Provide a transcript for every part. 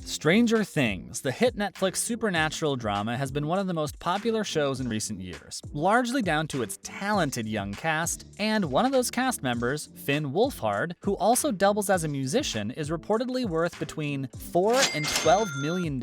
Stranger Things, the hit Netflix supernatural drama, has been one of the most popular shows in recent years, largely down to its talented young cast, and one of those cast members, Finn Wolfhard, who also doubles as a musician, is reportedly worth between $4 and $12 million,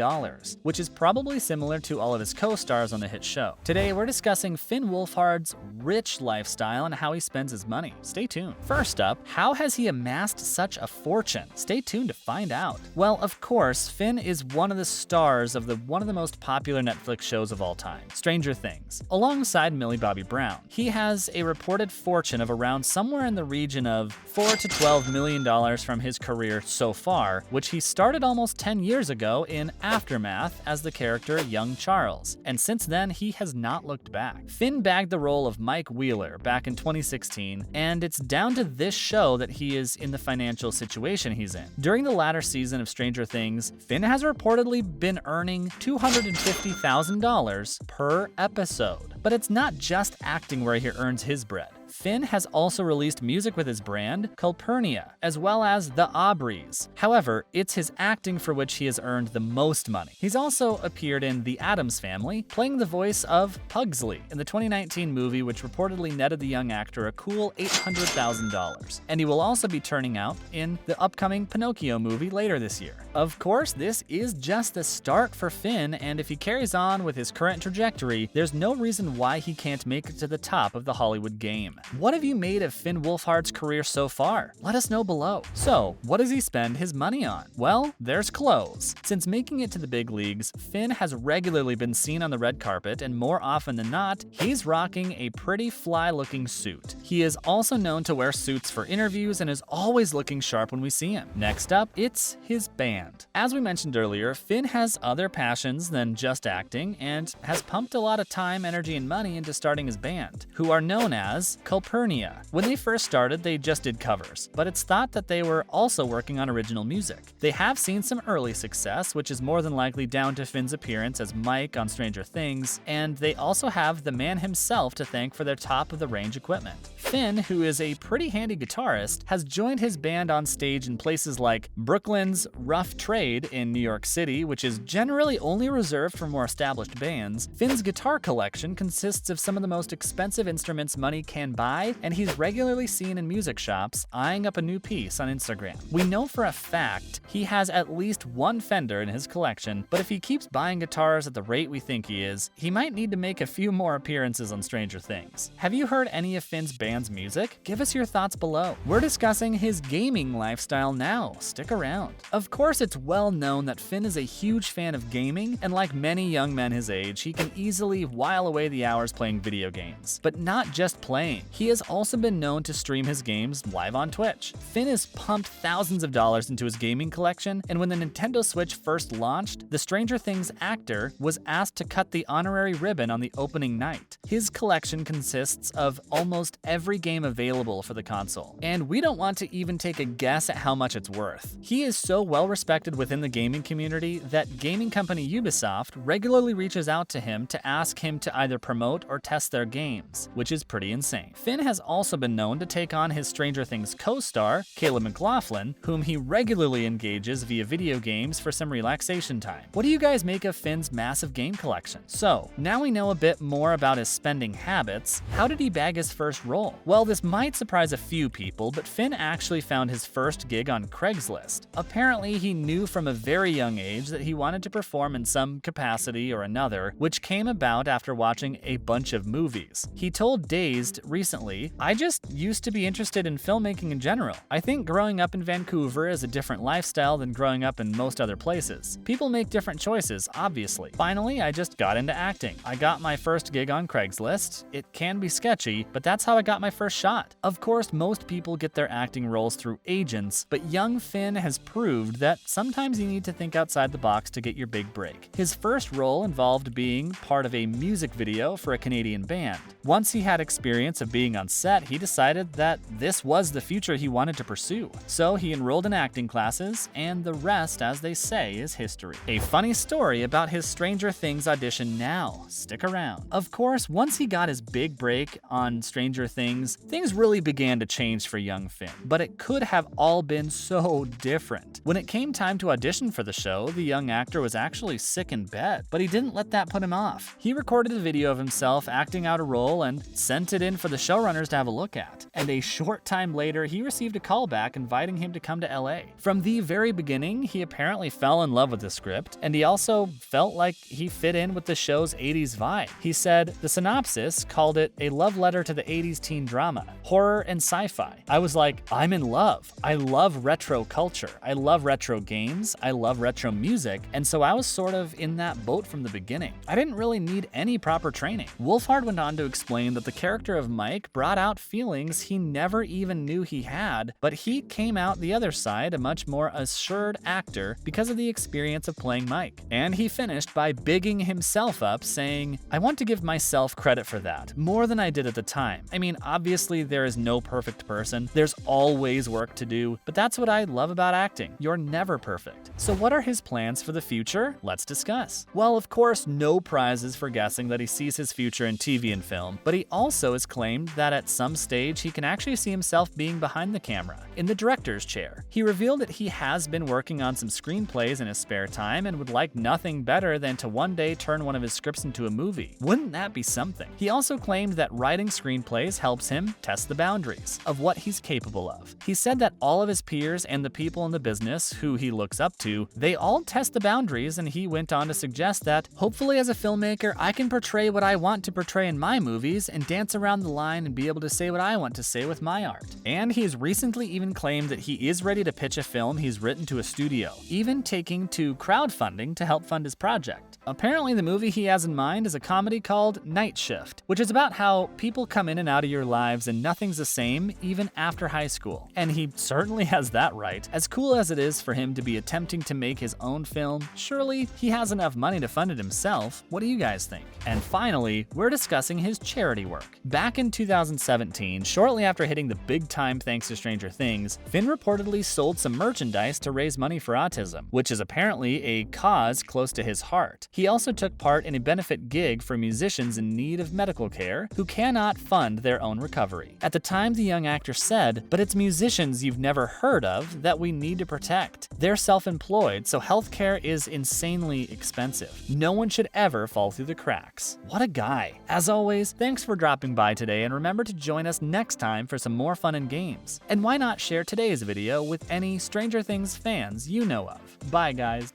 which is probably similar to all of his co-stars on the hit show. Today, we're discussing Finn Wolfhard's rich lifestyle and how he spends his money. Stay tuned. First up, how has he amassed such a fortune? Stay tuned to find out. Well, of course, Finn is one of the stars of one of the most popular Netflix shows of all time, Stranger Things, alongside Millie Bobby Brown. He has a reported fortune of around somewhere in the region of $4 to $12 million from his career so far, which he started almost 10 years ago in Aftermath as the character Young Charles, and since then he has not looked back. Finn bagged the role of Mike Wheeler back in 2016, and it's down to this show that he is in the financial situation he's in. During the latter season of Stranger Things, Finn has reportedly been earning $250,000 per episode. But it's not just acting where he earns his bread. Finn has also released music with his brand, Calpurnia, as well as The Aubreys. However, it's his acting for which he has earned the most money. He's also appeared in The Addams Family, playing the voice of Pugsley in the 2019 movie, which reportedly netted the young actor a cool $800,000. And he will also be turning out in the upcoming Pinocchio movie later this year. Of course, this is just the start for Finn, and if he carries on with his current trajectory, there's no reason why he can't make it to the top of the Hollywood game. What have you made of Finn Wolfhard's career so far? Let us know below. So, what does he spend his money on? Well, there's clothes. Since making it to the big leagues, Finn has regularly been seen on the red carpet, and more often than not, he's rocking a pretty fly-looking suit. He is also known to wear suits for interviews and is always looking sharp when we see him. Next up, it's his band. As we mentioned earlier, Finn has other passions than just acting and has pumped a lot of time, energy, and money into starting his band, who are known as Calpurnia. When they first started, they just did covers, but it's thought that they were also working on original music. They have seen some early success, which is more than likely down to Finn's appearance as Mike on Stranger Things, and they also have the man himself to thank for their top-of-the-range equipment. Finn, who is a pretty handy guitarist, has joined his band on stage in places like Brooklyn's Rough Trade in New York City, which is generally only reserved for more established bands. Finn's guitar collection consists of some of the most expensive instruments money can buy, and he's regularly seen in music shops eyeing up a new piece on Instagram. We know for a fact he has at least one Fender in his collection, but if he keeps buying guitars at the rate we think he is, he might need to make a few more appearances on Stranger Things. Have you heard any of Finn's band's music? Give us your thoughts below. We're discussing his gaming lifestyle now. Stick around. Of course, it's well known that Finn is a huge fan of gaming, and like many young men his age, he can easily while away the hours playing video games. But not just playing. He has also been known to stream his games live on Twitch. Finn has pumped thousands of dollars into his gaming collection, and when the Nintendo Switch first launched, the Stranger Things actor was asked to cut the honorary ribbon on the opening night. His collection consists of almost every game available for the console, and we don't want to even take a guess at how much it's worth. He is so well respected within the gaming community that gaming company Ubisoft regularly reaches out to him to ask him to either promote or test their games, which is pretty insane. Finn has also been known to take on his Stranger Things co-star, Caleb McLaughlin, whom he regularly engages via video games for some relaxation time. What do you guys make of Finn's massive game collection? So, now we know a bit more about his spending habits. How did he bag his first role? Well, this might surprise a few people, but Finn actually found his first gig on Craigslist. Apparently, he knew from a very young age that he wanted to perform in some capacity or another, which came about after watching a bunch of movies. He told Dazed recently, "I just used to be interested in filmmaking in general. I think growing up in Vancouver is a different lifestyle than growing up in most other places. People make different choices, obviously. Finally, I just got into acting. I got my first gig on Craigslist. It can be sketchy, but that's how I got my first shot." Of course, most people get their acting roles through agents, but young Finn has proved that sometimes you need to think outside the box to get your big break. His first role involved being part of a music video for a Canadian band. Once he had experience of being on set, he decided that this was the future he wanted to pursue. So he enrolled in acting classes, and the rest, as they say, is history. A funny story about his Stranger Things audition now. Stick around. Of course, once he got his big break on Stranger Things, things really began to change for young Finn. But it could have all been so different. When it came time to audition for the show, the young actor was actually sick in bed, but he didn't let that put him off. He recorded a video of himself acting out a role and sent it in for the showrunners to have a look at. And a short time later, he received a call back inviting him to come to LA. From the very beginning, he apparently fell in love with the script, and he also felt like he fit in with the show's 80s vibe. He said the synopsis called it a love letter to the 80s teen drama, horror and sci-fi. I was like, I'm in love. I love retro culture. I love retro games. I love retro music. And so I was sort of in that boat from the beginning. I didn't really need any proper training. Wolfhard went on to explain that the character of Mike brought out feelings he never even knew he had, but he came out the other side a much more assured actor because of the experience of playing Mike. And he finished by bigging himself up, saying, I want to give myself credit for that, more than I did at the time. I mean, obviously there is no perfect person. There's always work to do, but that's what I love about acting. You're never perfect. So what are his plans for the future? Let's discuss. Well, of course, no prizes for guessing that he sees his future in TV and film, but he also has claimed that at some stage he can actually see himself being behind the camera, in the director's chair. He revealed that he has been working on some screenplays in his spare time and would like nothing better than to one day turn one of his scripts into a movie. Wouldn't that be something? He also claimed that writing screenplays helps him test the boundaries of what he's capable of. He said that all of his peers and the people in the business who he looks up to, they all test the boundaries, and he went on to suggest that, hopefully as a filmmaker, I can portray what I want to portray in my movies and dance around the line and be able to say what I want to say with my art. And he's recently even claimed that he is ready to pitch a film he's written to a studio, even taking to crowdfunding to help fund his project. Apparently the movie he has in mind is a comedy called Night Shift, which is about how people come in and out of your lives and nothing's the same even after high school. And he certainly has that right. As cool as it is for him to be attempting to make his own film, surely he has enough money to fund it himself. What do you guys think? And finally, we're discussing his charity work. Back in 2017, shortly after hitting the big time thanks to Stranger Things, Finn reportedly sold some merchandise to raise money for autism, which is apparently a cause close to his heart. He also took part in a benefit gig for musicians in need of medical care who cannot fund their own recovery. At the time, the young actor said, "But it's musicians you've never heard of that we need to protect. They're self-employed, so healthcare is insanely expensive. No one should ever fall through the cracks." What a guy. As always, thanks for dropping by today, and remember to join us next time for some more fun and games. And why not share today's video with any Stranger Things fans you know of? Bye, guys.